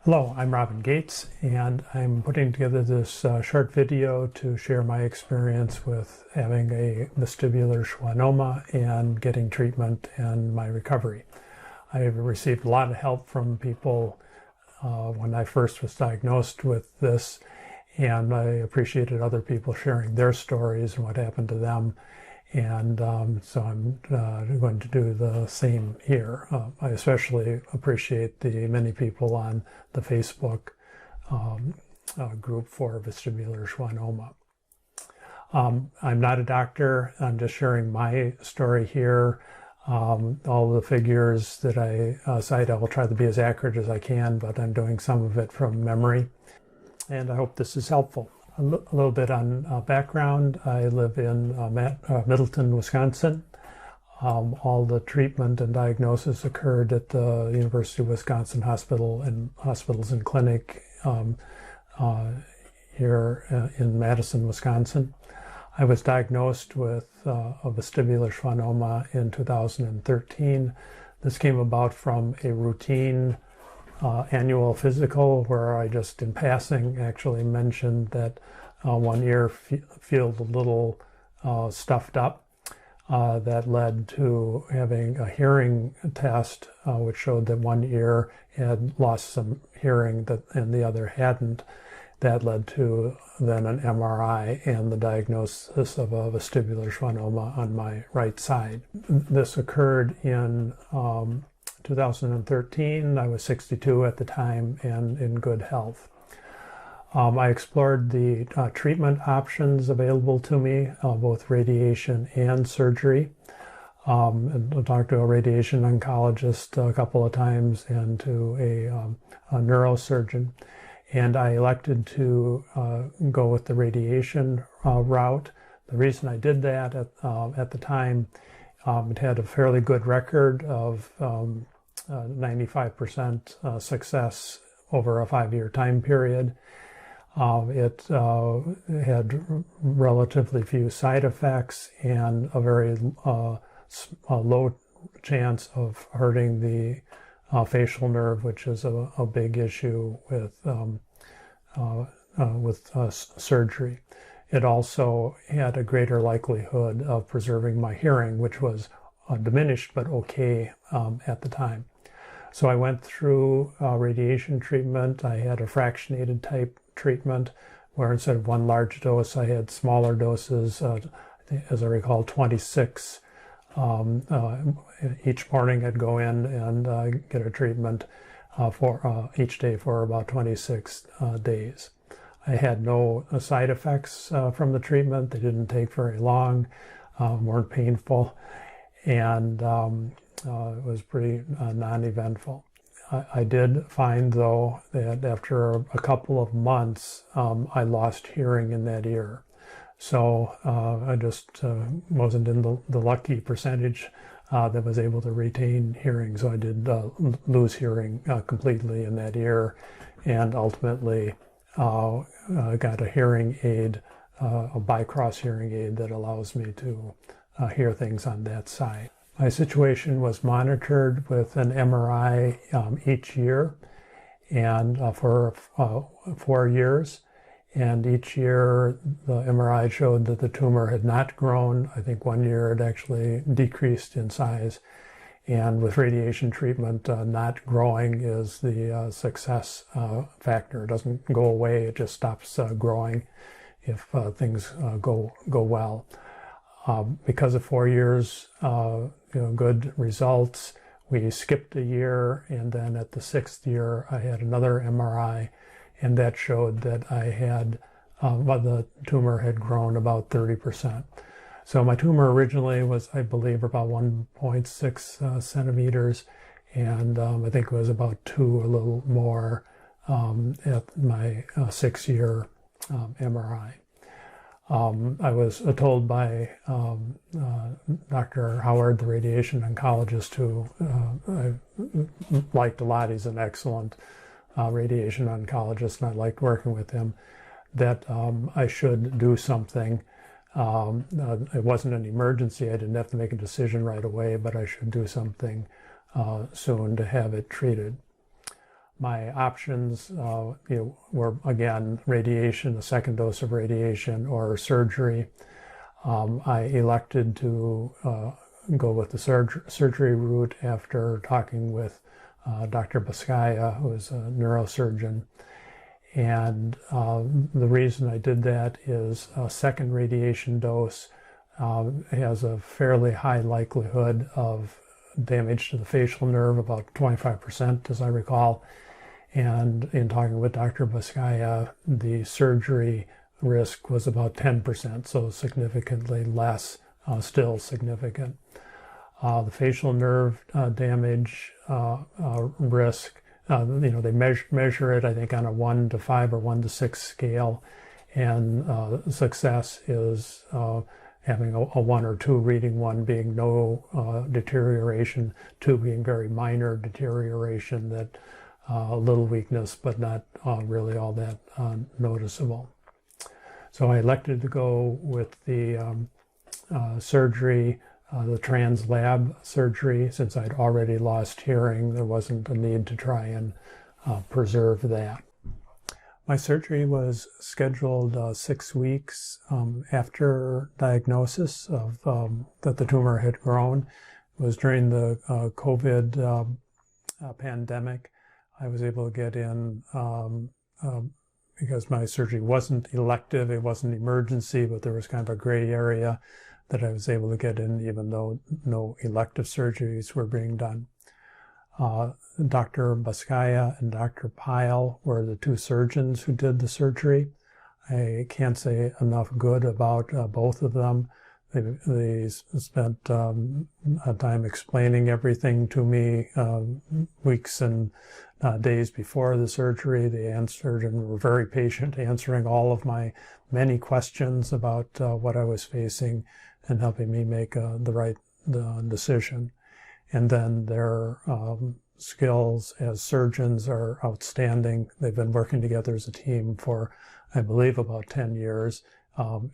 Hello, I'm Robin Gates, and I'm putting together this short video to share my experience with having a vestibular schwannoma and getting treatment and my recovery. I've received a lot of help from people when I first was diagnosed with this, and I appreciated other people sharing their stories and what happened to them. And so I'm going to do the same here. I especially appreciate the many people on the Facebook group for vestibular schwannoma. I'm not a doctor. I'm just sharing my story here. All the figures that I cite, I will try to be as accurate as I can, but I'm doing some of it from memory. And I hope this is helpful. A little bit on background. I live in Middleton, Wisconsin. All the treatment and diagnosis occurred at the University of Wisconsin Hospitals and Clinic here in Madison, Wisconsin. I was diagnosed with a vestibular schwannoma in 2013. This came about from a routine annual physical where I just in passing actually mentioned that one ear felt a little stuffed up. That led to having a hearing test which showed that one ear had lost some hearing and the other hadn't. That led to then an MRI and the diagnosis of a vestibular schwannoma on my right side. This occurred in 2013. I was 62 at the time and in good health. I explored the treatment options available to me, both radiation and surgery. I talked to a radiation oncologist a couple of times and to a neurosurgeon. And I elected to go with the radiation route. The reason I did that at the time, it had a fairly good record of 95% success over a 5-year time period. It had relatively few side effects and a very low chance of hurting the facial nerve, which is a big issue with surgery. It also had a greater likelihood of preserving my hearing, which was diminished but okay at the time. So I went through radiation treatment. I had a fractionated type treatment where instead of one large dose, I had smaller doses, as I recall, 26. Each morning I'd go in and get a treatment for each day for about 26 days. I had no side effects from the treatment. They didn't take very long, weren't painful, and it was pretty non-eventful. I did find, though, that after a couple of months, I lost hearing in that ear. So I just wasn't in the lucky percentage that was able to retain hearing. So I did lose hearing completely in that ear, and ultimately got a hearing aid, a bicross hearing aid that allows me to hear things on that side. My situation was monitored with an MRI each year, and for 4 years. And each year the MRI showed that the tumor had not grown. I think 1 year it actually decreased in size. And with radiation treatment, not growing is the success factor. It doesn't go away, it just stops growing if things go well. Because of 4 years, good results, we skipped a year, and then at the 6th year I had another MRI, and that showed that I had, the tumor had grown about 30%. So my tumor originally was, I believe, about 1.6 centimeters, and I think it was about 2, a little more, at my 6-year MRI. I was told by Dr. Howard, the radiation oncologist, who I liked a lot. He's an excellent radiation oncologist, and I liked working with him, that I should do something. It wasn't an emergency. I didn't have to make a decision right away, but I should do something soon to have it treated. My options were, again, radiation, a second dose of radiation, or surgery. I elected to go with the surgery route after talking with Dr. Baskaya, who is a neurosurgeon. And the reason I did that is a second radiation dose has a fairly high likelihood of damage to the facial nerve, about 25%, as I recall. And in talking with Dr. Baskaya, the surgery risk was about 10%, so significantly less, still significant. The facial nerve damage risk, they measure it, I think, on a 1 to 5 or 1 to 6 scale, and success is having a 1 or 2, reading 1 being no deterioration, 2 being very minor deterioration, that a little weakness, but not really all that noticeable. So I elected to go with the surgery, the translab surgery. Since I'd already lost hearing, there wasn't a need to try and preserve that. My surgery was scheduled 6 weeks after diagnosis of that the tumor had grown. It was during the COVID pandemic. I was able to get in because my surgery wasn't elective, it wasn't emergency, but there was kind of a gray area that I was able to get in even though no elective surgeries were being done. Dr. Baskaya and Dr. Pyle were the 2 surgeons who did the surgery. I can't say enough good about both of them. They spent time explaining everything to me weeks and days before the surgery. They answered and were very patient, answering all of my many questions about what I was facing and helping me make the right decision. And then their skills as surgeons are outstanding. They've been working together as a team for, I believe, about 10 years.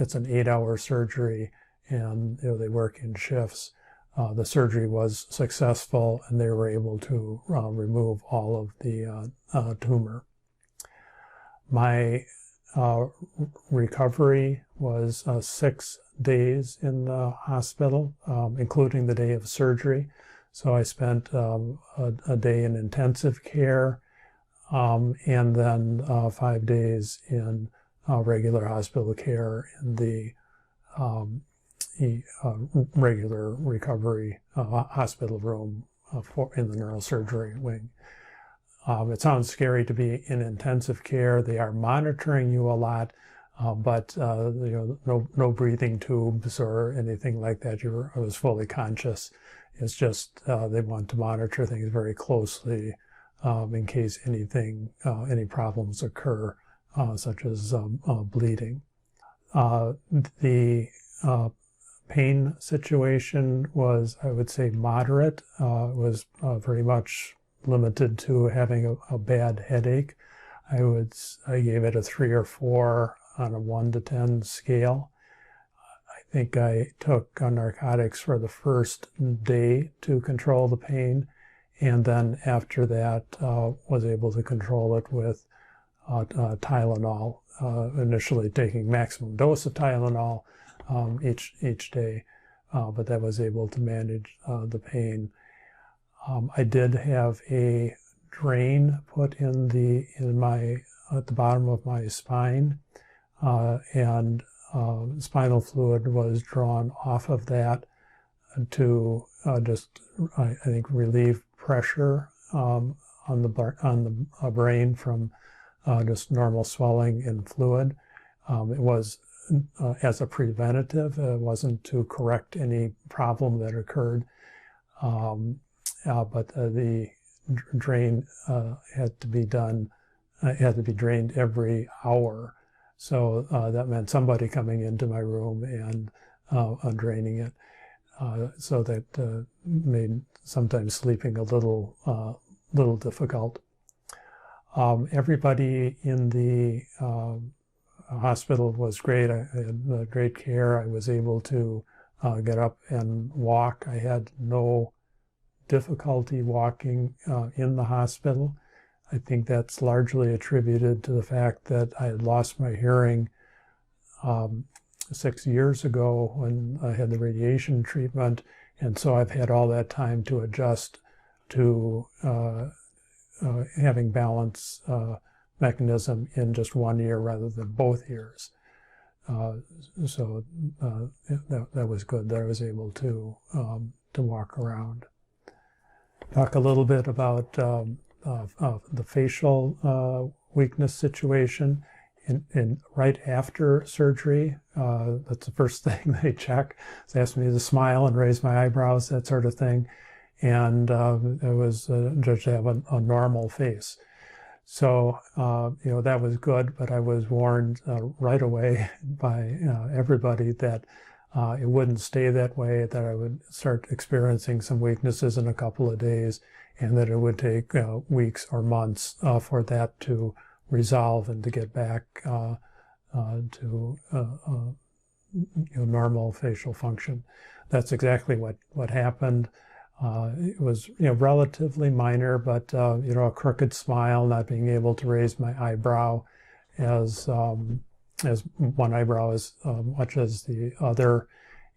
It's an 8-hour surgery, and they work in shifts. The surgery was successful, and they were able to remove all of the tumor. My recovery was 6 days in the hospital, including the day of surgery. So I spent a day in intensive care, and then 5 days in regular hospital care in the regular recovery hospital room in the neurosurgery wing. It sounds scary to be in intensive care. They are monitoring you a lot, but no breathing tubes or anything like that. I was fully conscious. It's just they want to monitor things very closely in case any problems occur, such as bleeding. The pain situation was, I would say, moderate. It was very much limited to having a bad headache. I gave it a 3 or 4 on a 1 to 10 scale. I think I took narcotics for the first day to control the pain, and then after that was able to control it with Tylenol, initially taking maximum dose of Tylenol each day, but that was able to manage the pain. I did have a drain put at the bottom of my spine, and spinal fluid was drawn off of that to I think, relieve pressure on the brain from just normal swelling and fluid. It was as a preventative. It wasn't to correct any problem that occurred, but the drain had to be done. It had to be drained every hour. So that meant somebody coming into my room and draining it. So that made sometimes sleeping a little difficult. Everybody in the hospital was great. I had great care. I was able to get up and walk. I had no difficulty walking in the hospital. I think that's largely attributed to the fact that I had lost my hearing 6 years ago when I had the radiation treatment, and so I've had all that time to adjust to having balance mechanism in just one ear rather than both ears. So that was good that I was able to walk around. Talk a little bit about the facial weakness situation. Right after surgery, that's the first thing they check. They asked me to smile and raise my eyebrows, that sort of thing. And I was judged to have a normal face. So, that was good, but I was warned right away by everybody that it wouldn't stay that way, that I would start experiencing some weaknesses in a couple of days, and that it would take weeks or months for that to resolve and to get back to normal facial function. That's exactly what happened. It was relatively minor, but a crooked smile, not being able to raise my eyebrow as one eyebrow as much as the other,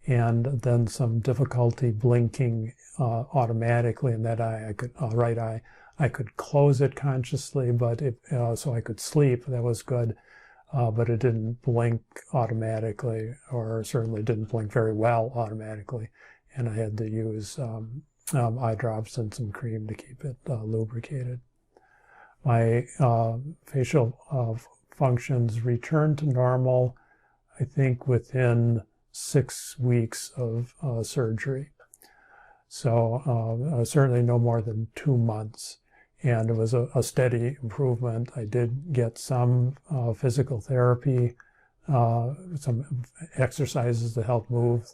and then some difficulty blinking automatically in that eye. Right eye. I could close it consciously, but so I could sleep. That was good, but it didn't blink automatically, or certainly didn't blink very well automatically, and I had to use eye drops and some cream to keep it lubricated. My facial functions returned to normal, I think, within 6 weeks of surgery. So certainly no more than 2 months. And it was a steady improvement. I did get some physical therapy, some exercises to help move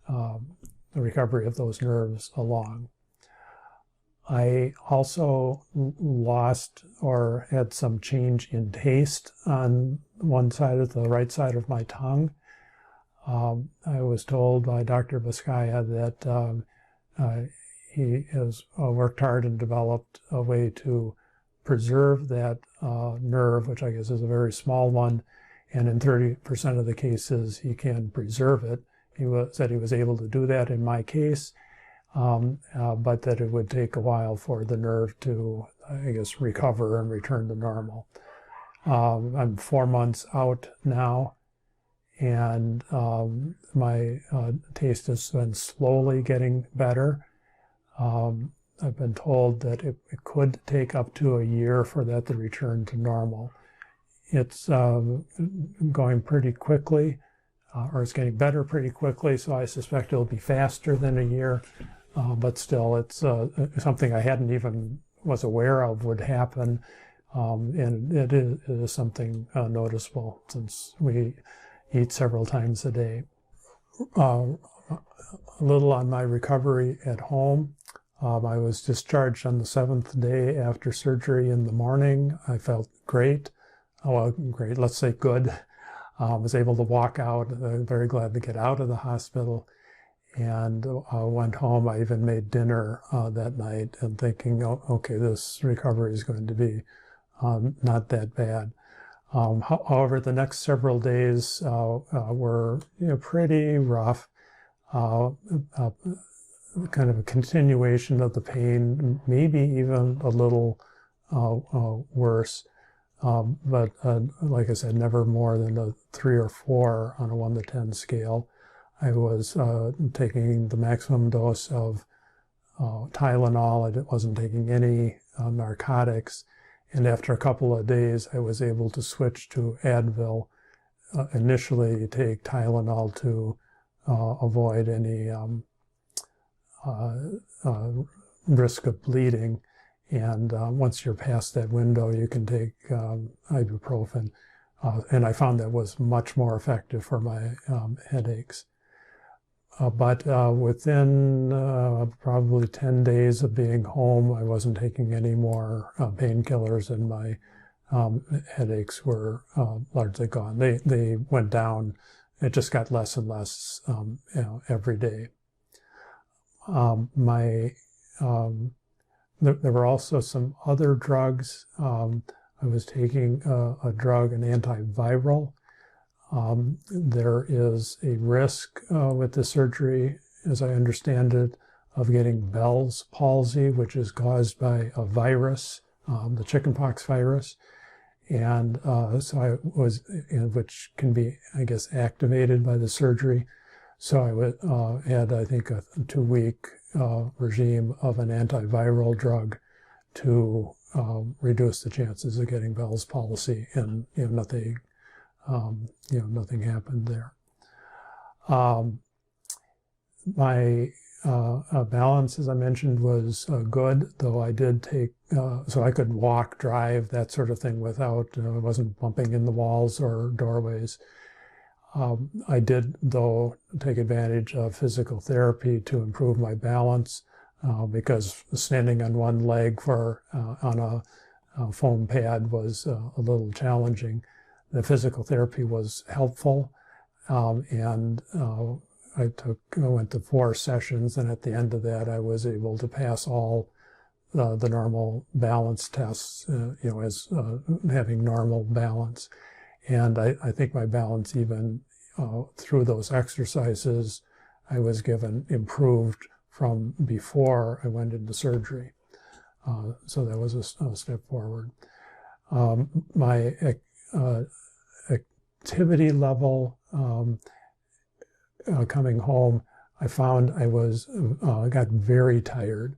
the recovery of those nerves along. I also lost or had some change in taste on one side of the right side of my tongue. I was told by Dr. Vizcaya that he has worked hard and developed a way to preserve that nerve, which I guess is a very small one, and in 30% of the cases he can preserve it. He said he was able to do that in my case, but that it would take a while for the nerve to, I guess, recover and return to normal. I'm 4 months out now, and my taste has been slowly getting better. I've been told that it could take up to a year for that to return to normal. It's going pretty quickly, or it's getting better pretty quickly, so I suspect it'll be faster than a year, but still it's something I hadn't even was aware of would happen, and it is something noticeable since we eat several times a day. A little on my recovery at home. I was discharged on the 7th day after surgery in the morning. I felt great. Well, great, let's say good. I was able to walk out. Very glad to get out of the hospital, and went home. I even made dinner that night and thinking, oh, okay, this recovery is going to be not that bad. However, the next several days were pretty rough. Kind of a continuation of the pain, maybe even a little worse. But like I said, never more than a 3 or 4 on a 1 to 10 scale. I was taking the maximum dose of Tylenol. I wasn't taking any narcotics. And after a couple of days, I was able to switch to Advil. Initially, you take Tylenol to avoid any risk of bleeding. And once you're past that window, you can take ibuprofen. And I found that was much more effective for my headaches. But within probably 10 days of being home, I wasn't taking any more painkillers, and my headaches were largely gone. They went down. It just got less and less every day. My There were also some other drugs. I was taking a drug, an antiviral. There is a risk with the surgery, as I understand it, of getting Bell's palsy, which is caused by a virus, the chickenpox virus. And so I was, which can be, I guess, activated by the surgery. So I had, I think, a 2-week regime of an antiviral drug to reduce the chances of getting Bell's palsy, and nothing happened there. My balance, as I mentioned, was good, though I did take, so I could walk, drive, that sort of thing without, I wasn't bumping in the walls or doorways. I did, though, take advantage of physical therapy to improve my balance, because standing on one leg on a foam pad was a little challenging. The physical therapy was helpful, and I went to 4 sessions, and at the end of that, I was able to pass all the normal balance tests, as having normal balance. And I think my balance, even through those exercises, I was given improved from before I went into surgery. So that was a step forward. My activity level coming home, I found I got very tired,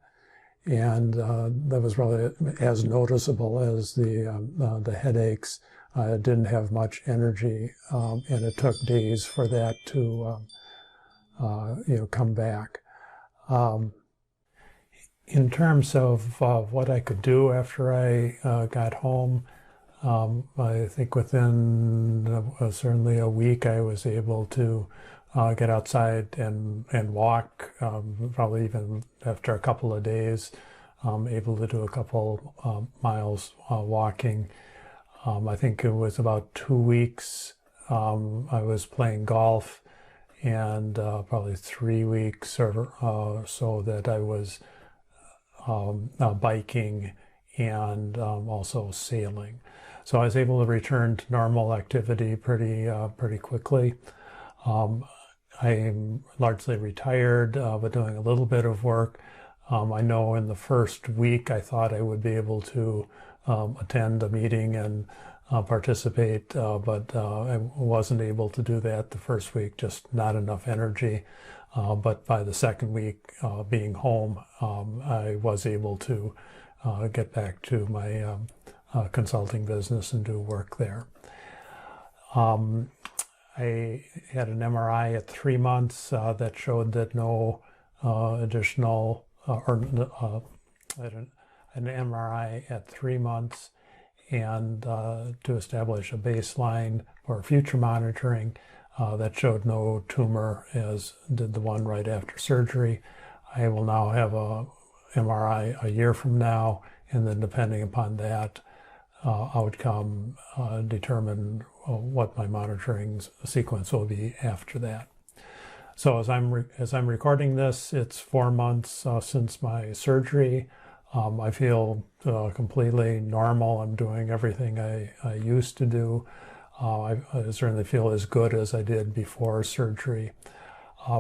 and that was probably as noticeable as the headaches. I didn't have much energy, and it took days for that to come back. In terms of what I could do after I got home, I think within certainly a week I was able to get outside and walk, probably even after a couple of days, able to do a couple miles walking. I think it was about 2 weeks I was playing golf, and probably 3 weeks or so that I was biking and also sailing. So I was able to return to normal activity pretty quickly. I'm largely retired, but doing a little bit of work. I know in the first week I thought I would be able to attend a meeting and participate, but I wasn't able to do that the first week, just not enough energy. But by the second week, being home, I was able to get back to my consulting business and do work there. I had an MRI at 3 months that showed that no additional, I had an MRI at 3 months, and to establish a baseline for future monitoring that showed no tumor, as did the one right after surgery. I will now have a MRI a year from now, and then depending upon that outcome, determine what my monitoring sequence will be after that. So as I'm recording this, it's 4 months since my surgery. I feel completely normal. I'm doing everything I used to do. I certainly feel as good as I did before surgery,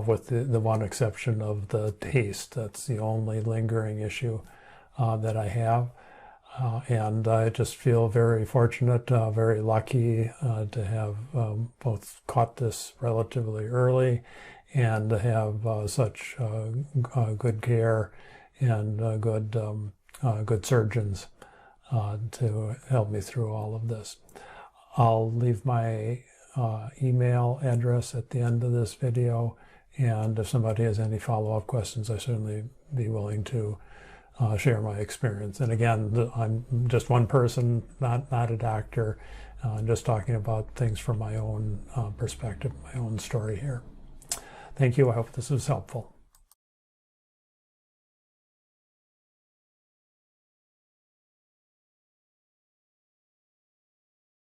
with the one exception of the taste. That's the only lingering issue that I have. And I just feel very fortunate, very lucky to have both caught this relatively early and to have such good care and good surgeons to help me through all of this. I'll leave my email address at the end of this video, and if somebody has any follow-up questions, I certainly be willing to share my experience. And again, I'm just one person, not a doctor. I'm just talking about things from my own perspective, my own story here. Thank you. I hope this was helpful.